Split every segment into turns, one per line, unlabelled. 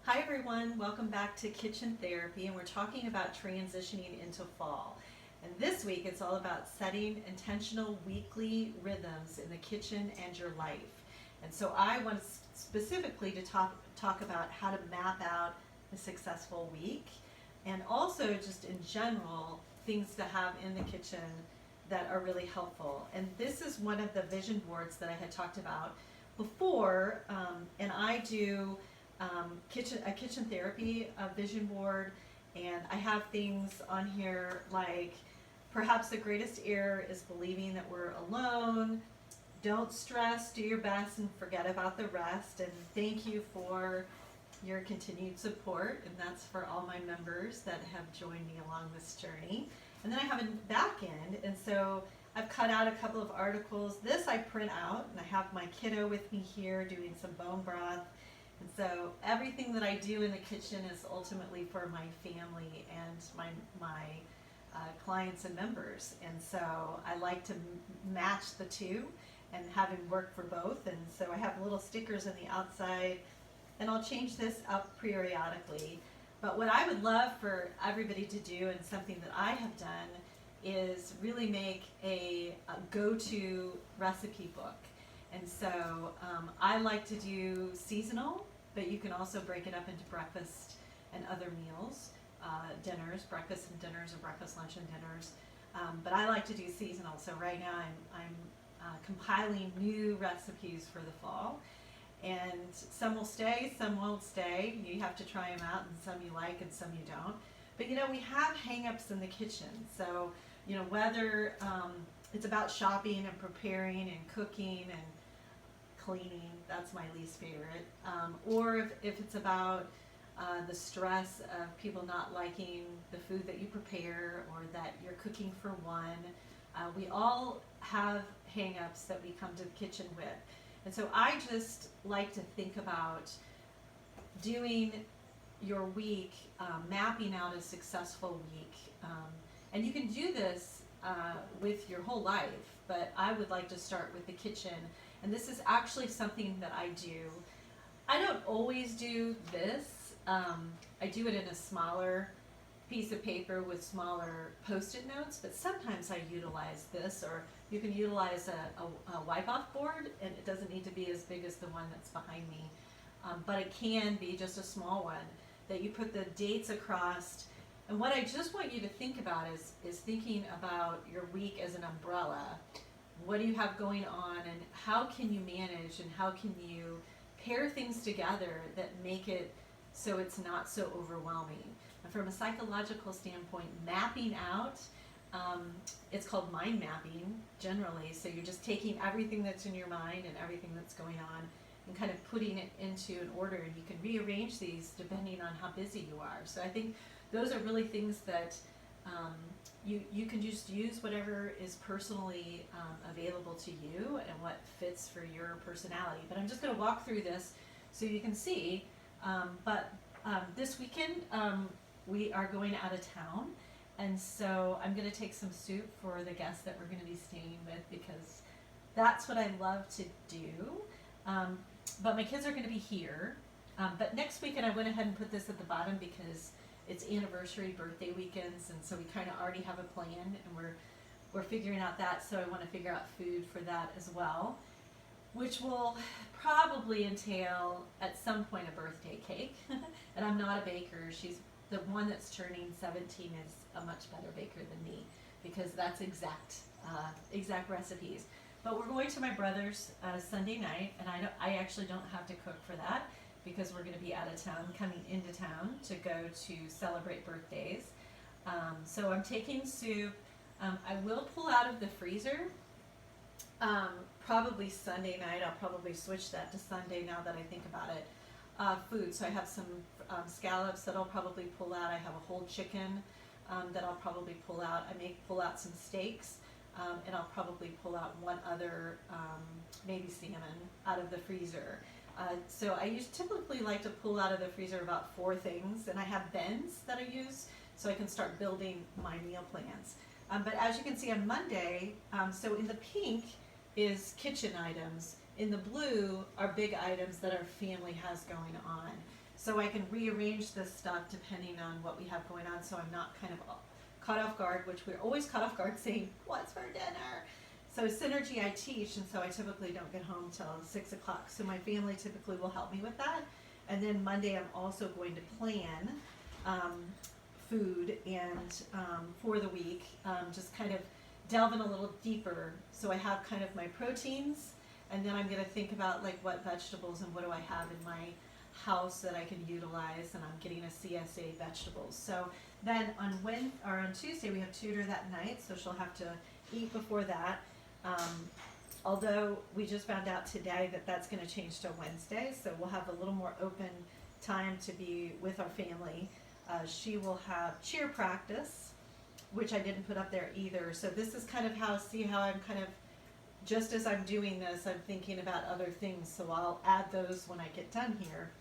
Hi everyone, welcome back to Kitchen Therapy, and we're talking about transitioning into fall. And this week it's all about setting intentional weekly rhythms in the kitchen and your life. And so I want specifically to talk about how to map out a successful week, and also just in general things to have in the kitchen that are really helpful. And this is one of the vision boards that I had talked about before, and I do kitchen therapy vision board, and I have things on here like perhaps the greatest error is believing that we're alone. Don't stress, do your best, and forget about the rest. And thank you for your continued support, and that's for all my members that have joined me along this journey. And then I have a back end, and so I've cut out a couple of articles. This I print out, and I have my kiddo with me here doing some bone broth. And so everything that I do in the kitchen is ultimately for my family and my clients and members. And so I like to match the two and having work for both. And so I have little stickers on the outside, and I'll change this up periodically. But what I would love for everybody to do, and something that I have done, is really make a go-to recipe book. And so I like to do seasonal, but you can also break it up into breakfast and other meals, dinners, breakfast and dinners, or breakfast, lunch, and dinners. But I like to do seasonal. So right now I'm compiling new recipes for the fall. And some will stay, some won't stay. You have to try them out, and some you like and some you don't. But we have hang-ups in the kitchen. So, whether it's about shopping and preparing and cooking and cleaning, that's my least favorite. Or if it's about the stress of people not liking the food that you prepare, or that you're cooking for one. We all have hang-ups that we come to the kitchen with. And so I just like to think about doing your week, mapping out a successful week. And you can do this with your whole life, but I would like to start with the kitchen. And this is actually something that I do. I don't always do this. I do it in a smaller piece of paper with smaller post-it notes, but sometimes I utilize this, or you can utilize a wipe-off board, and it doesn't need to be as big as the one that's behind me, but it can be just a small one that you put the dates across. And what I just want you to think about is thinking about your week as an umbrella. What do you have going on, and how can you manage, and how can you pair things together that make it so it's not so overwhelming? And from a psychological standpoint, mapping out, it's called mind mapping generally. So you're just taking everything that's in your mind and everything that's going on and kind of putting it into an order, and you can rearrange these depending on how busy you are. So I think those are really things that you can just use whatever is personally available to you and what fits for your personality. But I'm just going to walk through this so you can see. But this weekend we are going out of town, and so I'm going to take some soup for the guests that we're going to be staying with, because that's what I love to do. But my kids are going to be here. But next weekend I went ahead and put this at the bottom because it's anniversary birthday weekends, and so we kind of already have a plan, and we're figuring out that. So I want to figure out food for that as well, which will probably entail at some point a birthday cake. And I'm not a baker. She's the one that's turning 17 is a much better baker than me, because that's exact recipes. But we're going to my brother's Sunday night, and I actually don't have to cook for that, because we're going to be out of town, coming into town to go to celebrate birthdays. So I'm taking soup. I will pull out of the freezer probably Sunday night. I'll probably switch that to Sunday now that I think about it. Food. So I have some scallops that I'll probably pull out. I have a whole chicken that I'll probably pull out. I may pull out some steaks, and I'll probably pull out one other, maybe salmon, out of the freezer. So I typically like to pull out of the freezer about 4 things, and I have bins that I use so I can start building my meal plans. But as you can see on Monday, so in the pink is kitchen items. In the blue are big items that our family has going on. so I can rearrange this stuff depending on what we have going on, so I'm not kind of caught off guard, which we're always caught off guard saying, what's for dinner? So Synergy I teach, and so I typically don't get home till 6 o'clock. So my family typically will help me with that. And then Monday I'm also going to plan food and for the week, just kind of delve in a little deeper. So I have kind of my proteins, and then I'm going to think about like what vegetables and what do I have in my house that I can utilize, and I'm getting a CSA vegetables. So then on Tuesday we have tutor that night, so she'll have to eat before that. Although we just found out today that that's going to change to Wednesday, so we'll have a little more open time to be with our family. She will have cheer practice, which I didn't put up there either. So this is kind of how I'm kind of, just as I'm doing this, I'm thinking about other things, so I'll add those when I get done here.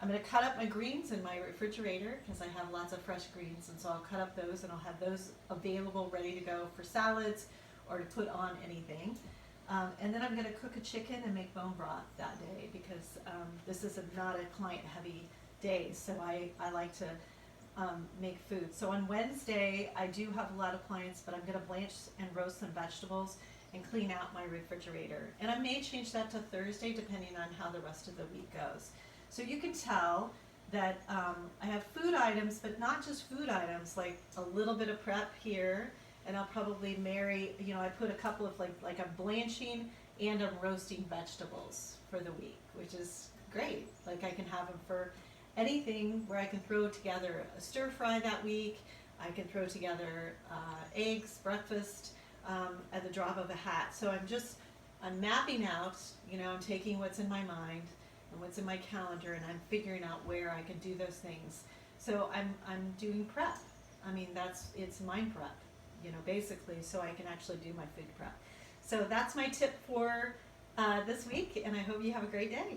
I'm going to cut up my greens in my refrigerator because I have lots of fresh greens, and so I'll cut up those and I'll have those available ready to go for salads or to put on anything. And then I'm going to cook a chicken and make bone broth that day because this is not a client heavy day, so I like to make food. So on Wednesday I do have a lot of clients, but I'm going to blanch and roast some vegetables and clean out my refrigerator. And I may change that to Thursday depending on how the rest of the week goes. So you can tell that I have food items, but not just food items, like a little bit of prep here, and I'll probably I put a couple of like I'm blanching and I'm roasting vegetables for the week, which is great. Like I can have them for anything where I can throw together a stir fry that week. I can throw together eggs, breakfast, at the drop of a hat. So I'm mapping out, I'm taking what's in my mind and what's in my calendar, and I'm figuring out where I can do those things. So I'm doing prep. I mean, it's mind prep, basically, so I can actually do my food prep. So that's my tip for this week, and I hope you have a great day.